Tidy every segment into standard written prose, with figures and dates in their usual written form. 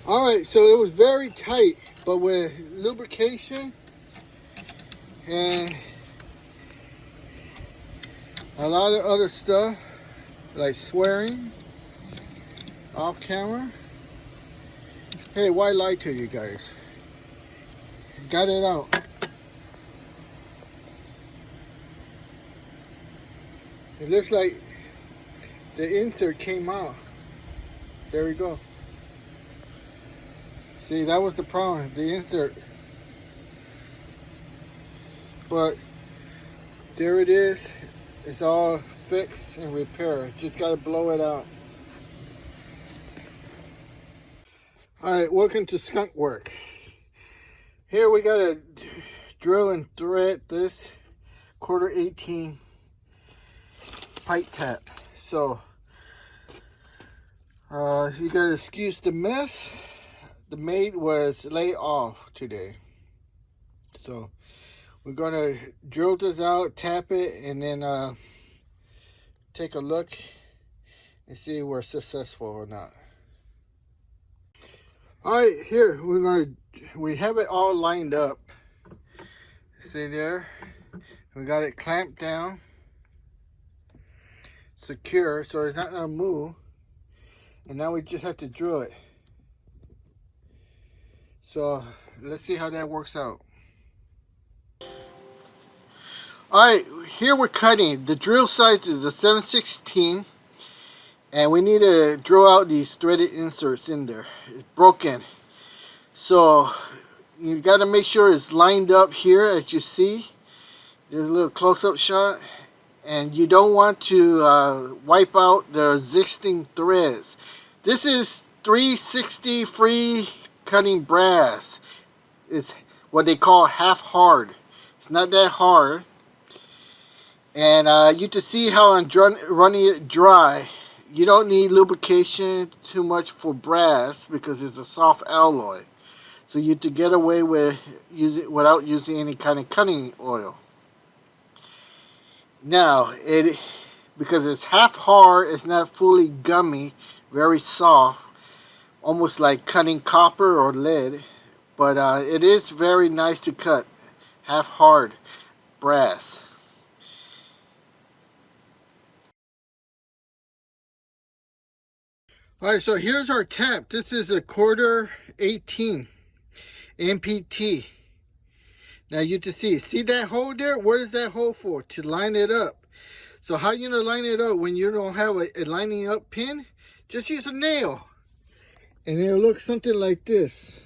All right, so it was very tight, but with lubrication and a lot of other stuff like swearing off camera. Hey, why lie to you guys? Got it out. It looks like the insert came out. There we go. See, that was the problem, the insert. But there it is. It's all fixed and repaired. Just gotta blow it out. Alright, welcome to Skunk Work. Here we gotta drill and thread this 1/4 pipe tap. So you gotta excuse the mess. The maid was laid off today. So we're gonna drill this out, tap it, and then take a look and see if we're successful or not. Alright, here we have it all lined up. See there? We got it clamped down, secure, so it's not gonna move. And now we just have to drill it. So let's see how that works out. Alright, here we're cutting. The drill size is a 7/16, and we need to drill out these threaded inserts in there. It's broken. So you got to make sure it's lined up here, as you see. There's a little close-up shot. And you don't want to wipe out the existing threads. This is 360 free cutting brass. It's what they call half hard. It's not that hard. And you can see how I'm running it dry. You don't need lubrication too much for brass because it's a soft alloy. So you can get away with without using any kind of cutting oil. Now, because it's half hard, it's not fully gummy, very soft, almost like cutting copper or lead, but it is very nice to cut, half hard brass. Alright, so here's our tap. This is a 1/4 MPT. Now you can see that hole there? What is that hole for? To line it up. So how you gonna line it up when you don't have a lining up pin? Just use a nail. And it'll look something like this.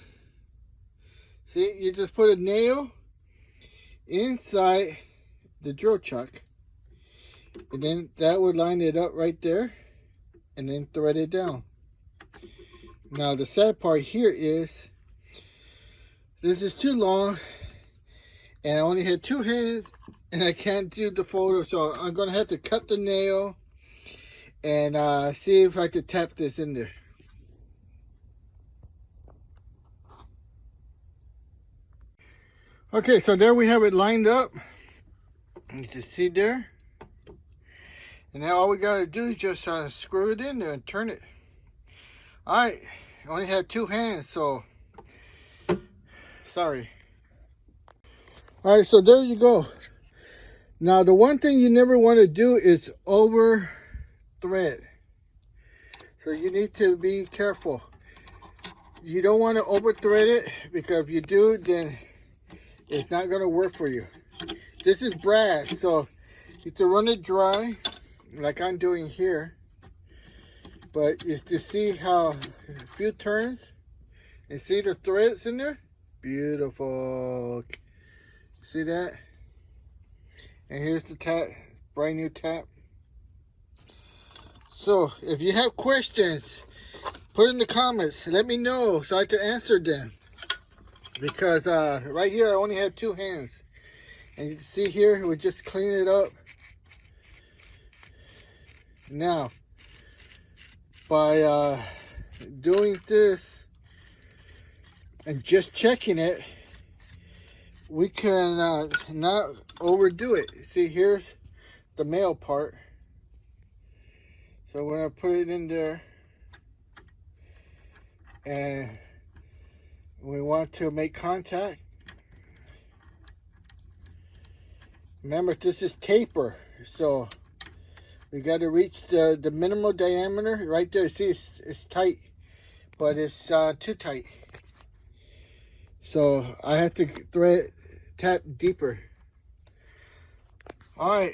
See, you just put a nail inside the drill chuck. And then that would line it up right there. And then thread it down. Now the sad part here is, this is too long. And I only had 2 hands, and I can't do the photo, so I'm gonna have to cut the nail and see if I could tap this in there. Okay, so there we have it lined up. You can see there. And now all we gotta do is just screw it in there and turn it. Alright, I only had 2 hands, so sorry. Alright, so there you go. Now the one thing you never want to do is over thread. So you need to be careful. You don't want to over thread it, because if you do, then it's not going to work for you. This is brass, so you can run it dry like I'm doing here. But you can see how a few turns and see the threads in there? Beautiful. See that? And here's the tap, brand new tap. So if you have questions, put in the comments. Let me know so I can answer them. Because right here I only have 2 hands. And you can see here, we just clean it up. Now, by doing this and just checking it, we can not overdo it. See, here's the male part. So when I put it in there, and We want to make contact. Remember, this is taper, so we got to reach the minimal diameter right there. See, it's tight, but it's too tight. So I have to tap deeper. All right.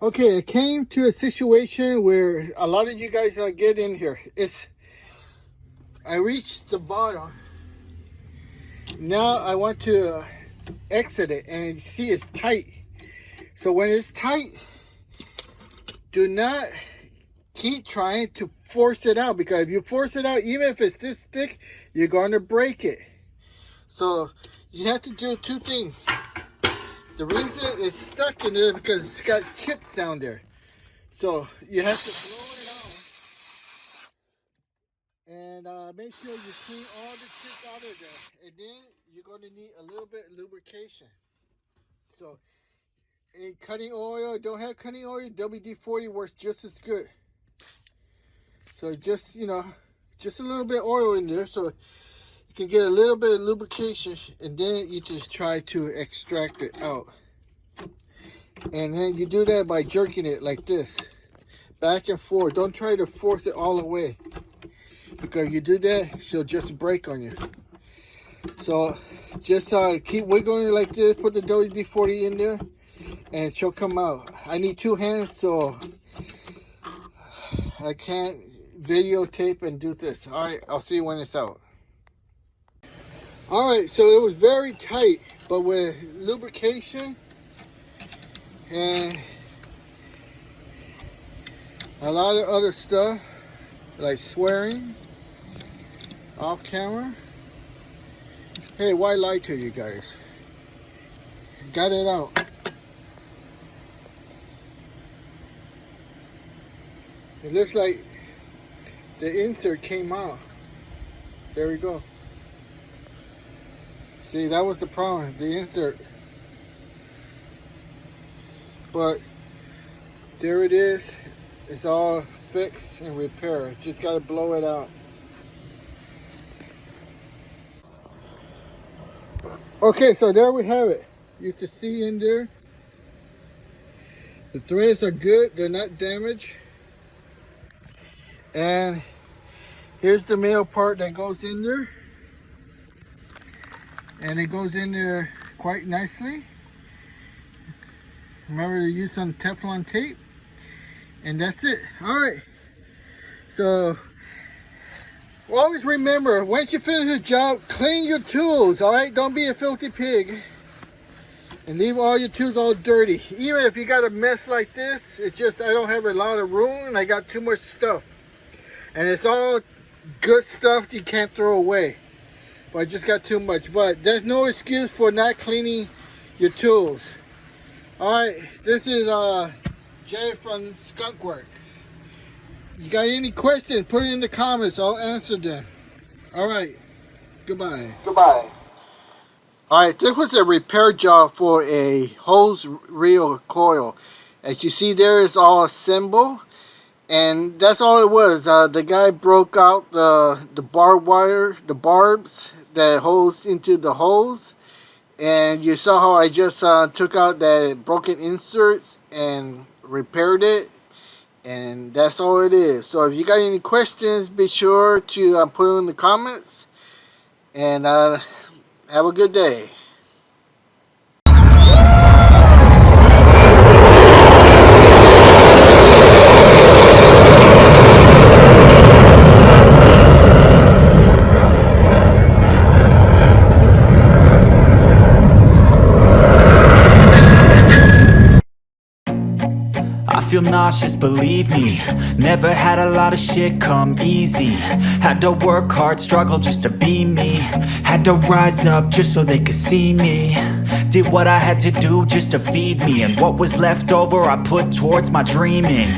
Okay, I came to a situation where a lot of you guys are get in here. I reached the bottom. Now I want to exit it, and you see it's tight. So when it's tight, do not keep trying to force it out, because if you force it out, even if it's this thick, you're going to break it. So you have to do two things. The reason it's stuck in there because it's got chips down there. So you have to blow it out and make sure you clean all the chips out of there. And then you're going to need a little bit of lubrication. So in cutting oil, don't have cutting oil, WD-40 works just as good. So just, just a little bit of oil in there so you can get a little bit of lubrication, and then you just try to extract it out. And then you do that by jerking it like this, back and forth. Don't try to force it all the way, because you do that, she'll just break on you. So just keep wiggling it like this, put the WD-40 in there, and she'll come out. I need two hands, so I can't videotape and do this. All right, I'll see you when it's out. All right, so it was very tight, but with lubrication and a lot of other stuff like swearing off camera. Hey, why lie to you guys? Got it out. It looks like the insert came out. There we go. See, that was the problem, the insert. But there it is. It's all fixed and repaired. Just got to blow it out. Okay, so there we have it. You can see in there. The threads are good. They're not damaged. And here's the male part that goes in there. And it goes in there quite nicely. Remember to use some Teflon tape. And that's it. Alright. So always remember, once you finish a job, clean your tools. Alright? Don't be a filthy pig. And leave all your tools all dirty. Even if you got a mess like this, it's just I don't have a lot of room and I got too much stuff. And it's all good stuff you can't throw away. But I just got too much. But there's no excuse for not cleaning your tools. Alright, this is Jay from Skunk Works. You got any questions, put it in the comments. I'll answer them. Alright, goodbye. Goodbye. Alright, this was a repair job for a hose reel coil. As you see there, it's all assembled. And that's all it was. The guy broke out the barbed wire, the barbs that holds into the hose. And you saw how I just took out that broken insert and repaired it. And that's all it is. So if you got any questions, be sure to put them in the comments. And have a good day. I feel nauseous, believe me. Never had a lot of shit come easy. Had to work hard, struggle just to be me. Had to rise up just so they could see me. Did what I had to do just to feed me, and what was left over I put towards my dreaming.